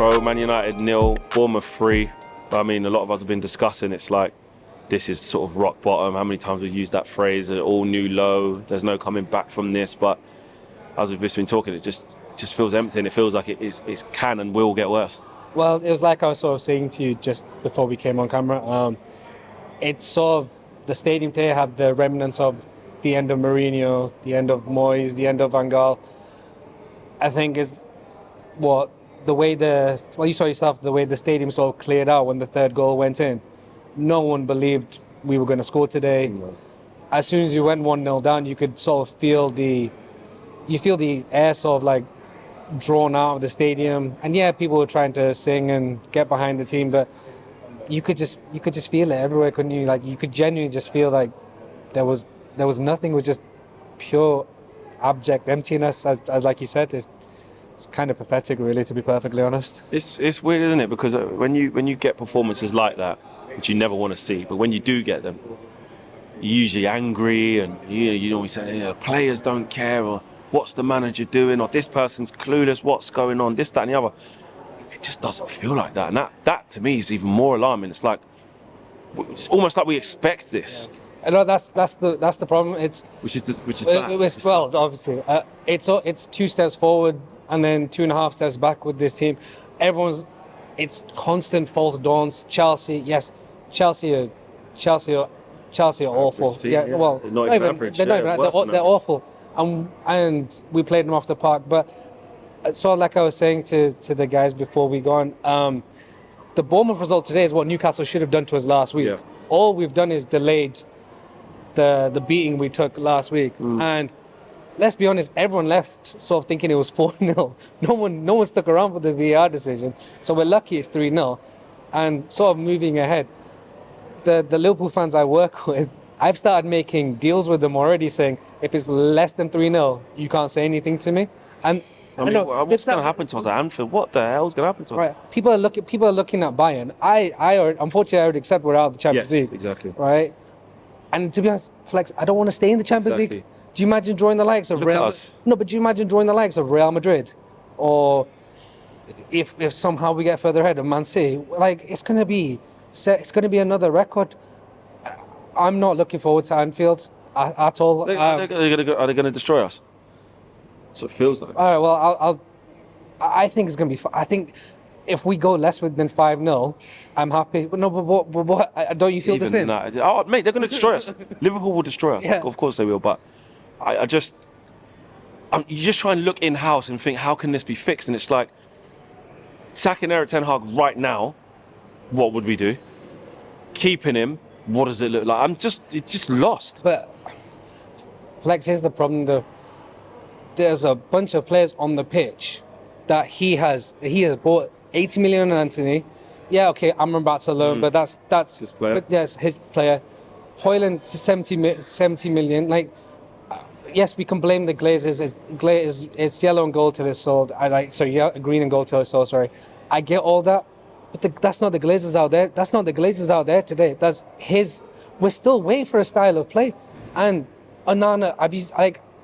Bro, Man United 0, Bournemouth 3. I mean, a lot of us have been discussing, it's like, this is sort of rock bottom. How many times we've used that phrase, all new low, there's no coming back from this. But as we've just been talking, it just feels empty, and it feels like it can and will get worse. Well, it was like I was sort of saying to you just before we came on camera. It's sort of, the stadium today had the remnants of the end of Mourinho, the end of Moyes, the end of Van Gaal. I think is what you saw yourself, the way the stadium sort of cleared out when the third goal went in. No one believed we were going to score today. No. As soon as you went 1-0 down, you could sort of feel the air sort of like drawn out of the stadium. And yeah, people were trying to sing and get behind the team, but you could just feel it everywhere, couldn't you? Like, you could genuinely just feel like there was nothing. It was just pure abject emptiness. As like you said, it's kind of pathetic, really, to be perfectly honest. It's weird, isn't it? Because when you get performances like that, which you never want to see, but when you do get them, you're usually angry, and you always say, players don't care, or what's the manager doing, or this person's clueless, what's going on, this, that, and the other. It just doesn't feel like that, and that to me is even more alarming. It's like, it's almost like we expect this. I know that's the problem. Which is bad. Well, obviously, it's 2 steps forward and then 2.5 steps back with this team. It's constant false dawns. Chelsea are awful. Team, yeah. Well, not even average. They're awful, and we played them off the park. But sort of like I was saying to the guys before we go on, the Bournemouth result today is what Newcastle should have done to us last week. Yeah. All we've done is delayed the beating we took last week, and let's be honest, everyone left sort of thinking it was 4-0. No one stuck around for the VAR decision, so we're lucky it's 3-0. And sort of moving ahead, the Liverpool fans I work with, I've started making deals with them already, saying if it's less than 3-0, you can't say anything to me. And what's going to happen to us at Anfield? What the hell's going to happen to us? Right, people are looking at Bayern. Unfortunately, I would accept we're out of the Champions League. Exactly. Right, and to be honest, Flex, I don't want to stay in the Champions League. Do you imagine drawing the likes of Real? No, but do you imagine drawing the likes of Real Madrid, or if somehow we get further ahead of Man City? Like, it's going to be another record. I'm not looking forward to Anfield at all. Are they going to destroy us? So it feels like. All right. Well, I think it's going to be. I think if we go less than 5-0, I'm happy. But no, but what? Don't you feel the same? Oh, mate, they're going to destroy us. Liverpool will destroy us. Yeah. Of course they will. But you just try and look in-house and think, how can this be fixed? And it's like, sacking Erik ten Hag right now, what would we do? Keeping him, what does it look like? It's just lost. But Flex, here's the problem though. There's a bunch of players on the pitch that he has bought 80 million on Anthony. Yeah, okay, Amrabat about to loan, but that's his player. But yes, his player. Højlund 70 million. Like, yes, we can blame the Glazers. It's yellow and gold till it's sold. Green and gold till it's sold. Sorry, I get all that, but that's not the Glazers out there. That's not the Glazers out there today. That's his. We're still waiting for a style of play, and Onana.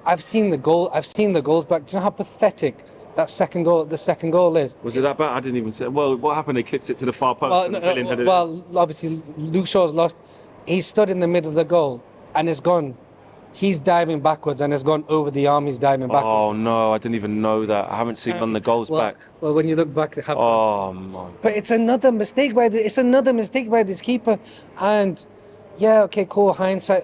I've seen the goal. I've seen the goals back. Do you know how pathetic the second goal is? Was it that bad? I didn't even say. Well, what happened? They clipped it to the far post. Obviously, Luke Shaw's lost. He stood in the middle of the goal, and it's gone. He's diving backwards, and it's gone over the arm. He's diving backwards. Oh no, I didn't even know that. I haven't seen on the goals back. Well, when you look back, it happened. Oh my! But it's another mistake by this keeper, and yeah, okay, cool. Hindsight.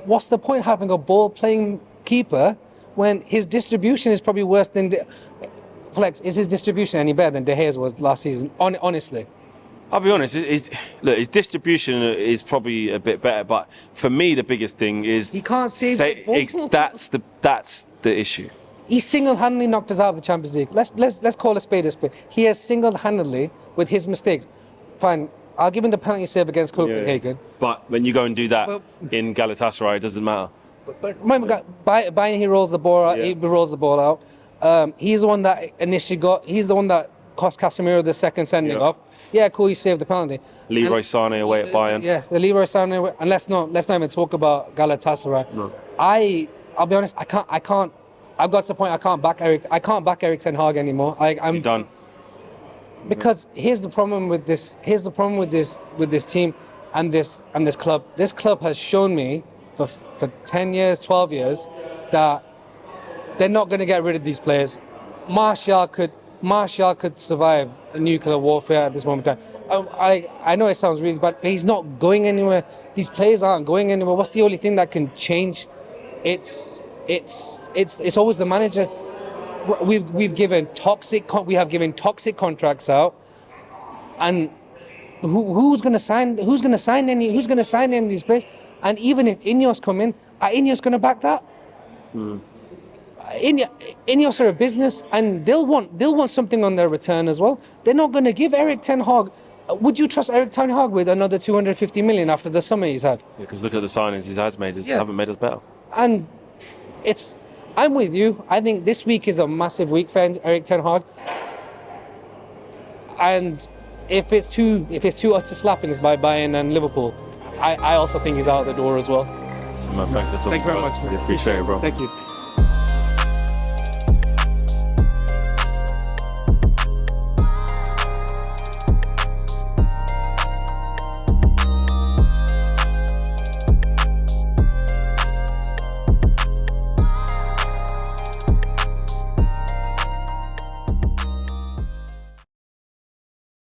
What's the point having a ball-playing keeper when his distribution is probably worse than Flex? Is his distribution any better than De Gea's was last season? Honestly, I'll be honest. His distribution is probably a bit better, but for me, the biggest thing is he can't save the ball. That's the issue. He single-handedly knocked us out of the Champions League. Let's call a spade a spade. He has single-handedly, with his mistakes. Fine, I'll give him the penalty save against Copenhagen. Yeah. But when you go and do that in Galatasaray, it doesn't matter. But remember, Bayern, he rolls the ball out. Yeah. He rolls the ball out. He's the one that initially he's the one that cost Casemiro the second sending off. Yeah, cool. He saved the penalty. Leroy Sané away at Bayern. Yeah, the Leroy Sané. And let's not even talk about Galatasaray. No. I'll be honest. I can't. I've got to the point. I can't back Erik ten Hag anymore. I'm done. Because here's the problem with this. Here's the problem with this team and this club. This club has shown me for 10 years, 12 years that they're not going to get rid of these players. Martial could survive a nuclear warfare at this moment in time. I know it sounds really bad, but he's not going anywhere. These players aren't going anywhere. What's the only thing that can change? It's always the manager. We have given toxic contracts out, and who's going to sign any of these players? And even if Ineos come in, are Ineos going to back that? Ineos are a business, and they'll want something on their return as well. They're not going to give Erik ten Hag. Would you trust Erik ten Hag with another 250 million after the summer he's had? Yeah, because look at the signings he has made. Haven't made us better. And I'm with you. I think this week is a massive week for Erik ten Hag. And if it's two utter slappings by Bayern and Liverpool, I also think he's out the door as well. So, man, thanks for talking. Thank you very much. Really appreciate it, bro. Thank you.